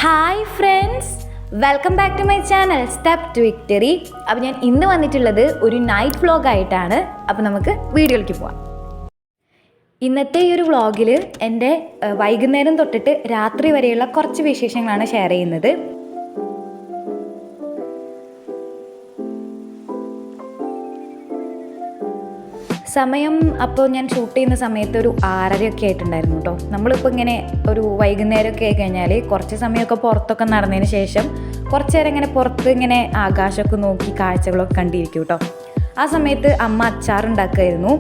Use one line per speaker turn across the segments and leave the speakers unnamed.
Hi friends, welcome back to my channel step to victory. അപ്പോൾ ഞാൻ ഇന്ന് വന്നിട്ടുള്ളത് ഒരു നൈറ്റ് വ്ളോഗ് ആയിട്ടാണ്. അപ്പോൾ നമുക്ക് വീഡിയോയിലേക്ക് പോവാം. ഇന്നത്തെ ഈ ഒരു വ്ളോഗിൽ എൻ്റെ വൈകുന്നേരം തൊട്ടിട്ട് രാത്രി വരെയുള്ള കുറച്ച് വിശേഷങ്ങളാണ് ഷെയർ ചെയ്യുന്നത്. സമയം അപ്പോൾ ഞാൻ ഷൂട്ട് ചെയ്യുന്ന സമയത്ത് ഒരു 6:30 ആയിട്ടുണ്ടായിരുന്നു കേട്ടോ. നമ്മളിപ്പോൾ ഇങ്ങനെ ഒരു വൈകുന്നേരമൊക്കെ ആയി കഴിഞ്ഞാൽ കുറച്ച് സമയമൊക്കെ പുറത്തൊക്കെ നടന്നതിന് ശേഷം കുറച്ച് നേരം ഇങ്ങനെ പുറത്ത് ഇങ്ങനെ ആകാശമൊക്കെ നോക്കി കാഴ്ചകളൊക്കെ കണ്ടിരിക്കും കേട്ടോ. ആ സമയത്ത് അമ്മ അച്ചാറുണ്ടാക്കുമായിരുന്നു.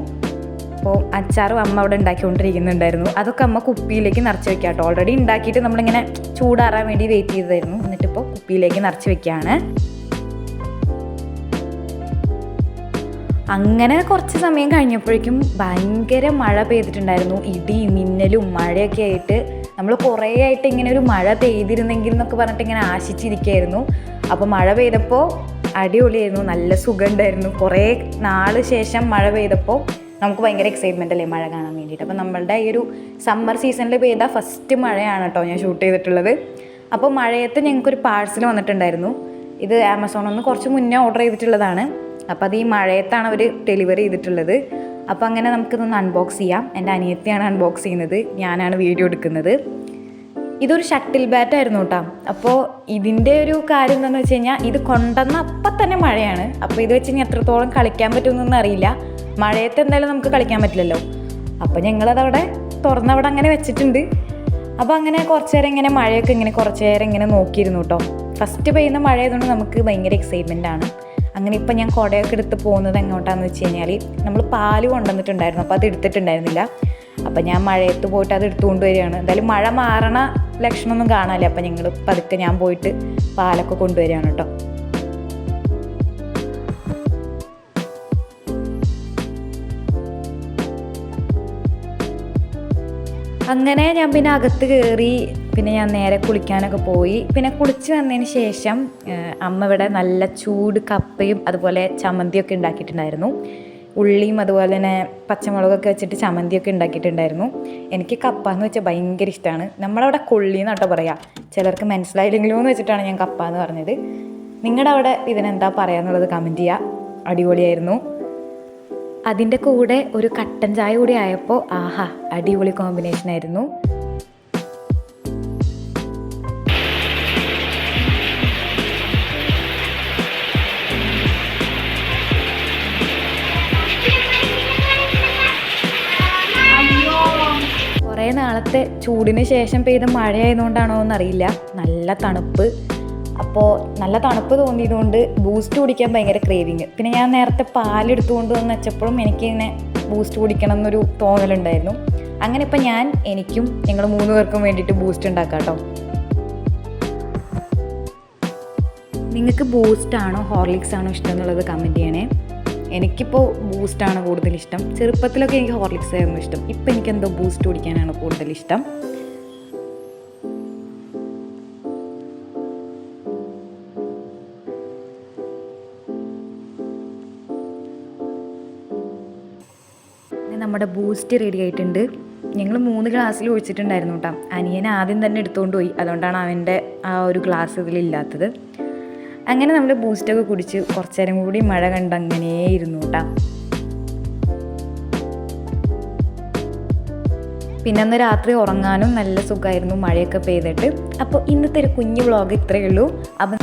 അപ്പോൾ അച്ചാറും അമ്മ അവിടെ ഉണ്ടാക്കിക്കൊണ്ടിരിക്കുന്നുണ്ടായിരുന്നു. അതൊക്കെ അമ്മ കുപ്പിയിലേക്ക് നിറച്ച് വെക്കുക കേട്ടോ. ഓൾറെഡി ഉണ്ടാക്കിയിട്ട് നമ്മളിങ്ങനെ ചൂടാറാൻ വേണ്ടി വെയിറ്റ് ചെയ്തതായിരുന്നു. എന്നിട്ടിപ്പോൾ കുപ്പിയിലേക്ക് നിറച്ച് വെക്കുകയാണ്. അങ്ങനെ കുറച്ച് സമയം കഴിഞ്ഞപ്പോഴേക്കും ഭയങ്കര മഴ പെയ്തിട്ടുണ്ടായിരുന്നു. ഇടി മിന്നലും മഴയൊക്കെ ആയിട്ട് നമ്മൾ കുറേ ആയിട്ട് ഇങ്ങനെ ഒരു മഴ പെയ്തിരുന്നെങ്കിൽ എന്നൊക്കെ പറഞ്ഞിട്ട് ഇങ്ങനെ ആശിച്ചിരിക്കുകയായിരുന്നു. അപ്പോൾ മഴ പെയ്തപ്പോൾ അടിപൊളിയായിരുന്നു, നല്ല സുഖമുണ്ടായിരുന്നു. കുറേ നാൾ ശേഷം മഴ പെയ്തപ്പോൾ നമുക്ക് ഭയങ്കര എക്സൈറ്റ്മെൻ്റ് അല്ലേ മഴ കാണാൻ വേണ്ടിയിട്ട്. അപ്പോൾ നമ്മളുടെ ഈ ഒരു സമ്മർ സീസണിൽ പെയ്ത ഫസ്റ്റ് മഴയാണ് കേട്ടോ ഞാൻ ഷൂട്ട് ചെയ്തിട്ടുള്ളത്. അപ്പോൾ മഴയത്ത് ഞങ്ങൾക്കൊരു പാഴ്സൽ വന്നിട്ടുണ്ടായിരുന്നു. ഇത് ആമസോണിൽ നിന്ന് കുറച്ച് മുന്നേ ഓർഡർ ചെയ്തിട്ടുള്ളതാണ്. അപ്പോൾ അത് ഈ മഴയത്താണ് അവർ ഡെലിവറി ചെയ്തിട്ടുള്ളത്. അപ്പോൾ അങ്ങനെ നമുക്കിതൊന്ന് അൺബോക്സ് ചെയ്യാം. എൻ്റെ അനിയത്തിയാണ് അൺബോക്സ് ചെയ്യുന്നത്, ഞാനാണ് വീഡിയോ എടുക്കുന്നത്. ഇതൊരു ഷട്ടിൽ ബാറ്റ് ആയിരുന്നു കേട്ടോ. അപ്പോൾ ഇതിൻ്റെ ഒരു കാര്യം എന്താണെന്ന് വെച്ച് കഴിഞ്ഞാൽ ഇത് കൊണ്ടുവന്ന അപ്പം തന്നെ മഴയാണ്. അപ്പോൾ ഇത് വെച്ച് ഇനി എത്രത്തോളം കളിക്കാൻ പറ്റുമെന്നൊന്നും അറിയില്ല. മഴയത്ത് എന്തായാലും നമുക്ക് കളിക്കാൻ പറ്റില്ലല്ലോ. അപ്പോൾ ഞങ്ങളതവിടെ തുറന്നവിടെ അങ്ങനെ വെച്ചിട്ടുണ്ട്. അപ്പോൾ അങ്ങനെ കുറച്ച് നേരം ഇങ്ങനെ മഴയൊക്കെ ഇങ്ങനെ കുറച്ച് നേരം ഇങ്ങനെ നോക്കിയിരുന്നു കേട്ടോ. ഫസ്റ്റ് പെയ്യുന്ന മഴ ആയതുകൊണ്ട് നമുക്ക് ഭയങ്കര എക്സൈറ്റ്മെൻ്റ് ആണ്. അങ്ങനെ ഇപ്പം ഞാൻ കുടയൊക്കെ എടുത്ത് പോകുന്നത് എങ്ങോട്ടാണെന്ന് വെച്ച് കഴിഞ്ഞാൽ നമ്മൾ പാല് കൊണ്ടുവന്നിട്ടുണ്ടായിരുന്നു. അപ്പോൾ അത് എടുത്തിട്ടുണ്ടായിരുന്നില്ല. അപ്പം ഞാൻ മഴയത്ത് പോയിട്ട് അത് എടുത്തുകൊണ്ട് വരികയാണ്. എന്തായാലും മഴ മാറണ ലക്ഷണമൊന്നും കാണാനില്ല. അപ്പം ഞങ്ങൾ പതുക്കെ ഞാൻ പോയിട്ട് പാലൊക്കെ കൊണ്ടുവരികയാണ് കേട്ടോ. അങ്ങനെ ഞാൻ പിന്നെ അകത്ത് കയറി. പിന്നെ ഞാൻ നേരെ കുളിക്കാനൊക്കെ പോയി. പിന്നെ കുളിച്ച് വന്നതിന് ശേഷം അമ്മ ഇവിടെ നല്ല ചൂട് കപ്പയും അതുപോലെ ചമ്മന്തിയൊക്കെ ഉണ്ടാക്കിയിട്ടുണ്ടായിരുന്നു. ഉള്ളിയും അതുപോലെ തന്നെ പച്ചമുളകൊക്കെ വെച്ചിട്ട് ചമ്മന്തിയൊക്കെ ഉണ്ടാക്കിയിട്ടുണ്ടായിരുന്നു. എനിക്ക് കപ്പ എന്ന് വെച്ചാൽ ഭയങ്കര ഇഷ്ടമാണ്. നമ്മളവിടെ കൊള്ളിന്ന് കേട്ടോ പറയാം. ചിലർക്ക് മനസ്സിലായില്ലെങ്കിലോ എന്ന് വെച്ചിട്ടാണ് ഞാൻ കപ്പ എന്ന് പറഞ്ഞത്. നിങ്ങളുടെ അവിടെ ഇതിനെന്താ പറയാന്നുള്ളത് കമൻറ്റ് ചെയ്യുക. അടിപൊളിയായിരുന്നു. അതിൻ്റെ കൂടെ ഒരു കട്ടൻ ചായ കൂടി ആയപ്പോൾ ആഹാ, അടിപൊളി കോമ്പിനേഷൻ ആയിരുന്നു. കുറേ നാളത്തെ ചൂടിന് ശേഷം പെയ്ത മഴയായതുകൊണ്ടാണോ എന്നറിയില്ല, നല്ല തണുപ്പ്. അപ്പോൾ നല്ല തണുപ്പ് തോന്നിയതുകൊണ്ട് ബൂസ്റ്റ് കുടിക്കാൻ ഭയങ്കര ക്രേവിങ്. പിന്നെ ഞാൻ നേരത്തെ പാലെടുത്തുകൊണ്ട് വന്ന് വെച്ചപ്പോഴും എനിക്കിങ്ങനെ ബൂസ്റ്റ് കുടിക്കണം എന്നൊരു തോന്നലുണ്ടായിരുന്നു. അങ്ങനെ ഇപ്പം എനിക്കും ഞങ്ങൾ 3 പേർക്കും വേണ്ടിയിട്ട് ബൂസ്റ്റ് ഉണ്ടാക്കാം കേട്ടോ. നിങ്ങൾക്ക് ബൂസ്റ്റാണോ ഹോർലിക്സ് ആണോ ഇഷ്ടം എന്നുള്ളത് കമൻറ്റ് ചെയ്യണേ. എനിക്കിപ്പോൾ ബൂസ്റ്റാണ് കൂടുതലിഷ്ടം. ചെറുപ്പത്തിലൊക്കെ എനിക്ക് ഹോർലിക്സ് ആയിരുന്നു ഇഷ്ടം. ഇപ്പം എനിക്കെന്തോ ബൂസ്റ്റ് കുടിക്കാനാണ് കൂടുതലിഷ്ടം. നമ്മുടെ ബൂസ്റ്റ് റെഡി ആയിട്ടുണ്ട്. ഞങ്ങൾ 3 ഗ്ലാസ്സിൽ ഒഴിച്ചിട്ടുണ്ടായിരുന്നു കേട്ടോ. അനിയൻ ആദ്യം തന്നെ എടുത്തുകൊണ്ട് പോയി, അതുകൊണ്ടാണ് അവൻ്റെ ആ ഒരു ഗ്ലാസ് ഇതിലില്ലാത്തത്. അങ്ങനെ നമ്മൾ ബൂസ്റ്റൊക്കെ കുടിച്ച് കുറച്ച് നേരം കൂടി മഴ കണ്ട് അങ്ങനെ ഇരുന്നു കേട്ടോ. പിന്നെ അന്ന് രാത്രി ഉറങ്ങാനും നല്ല സുഖമായിരുന്നു മഴയൊക്കെ പെയ്തിട്ട്. അപ്പോൾ ഇന്നത്തെ ഒരു കുഞ്ഞു വ്ളോഗ് ഇത്രയേ ഉള്ളൂ. അപ്പം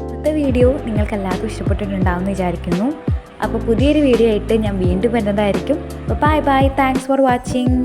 ഇന്നത്തെ വീഡിയോ നിങ്ങൾക്ക് എല്ലാവർക്കും ഇഷ്ടപ്പെട്ടിട്ടുണ്ടാവുമെന്ന് വിചാരിക്കുന്നു. അപ്പോൾ പുതിയൊരു വീഡിയോ ആയിട്ട് ഞാൻ വീണ്ടും വരുന്നതായിരിക്കും. Bye bye, thanks for watching.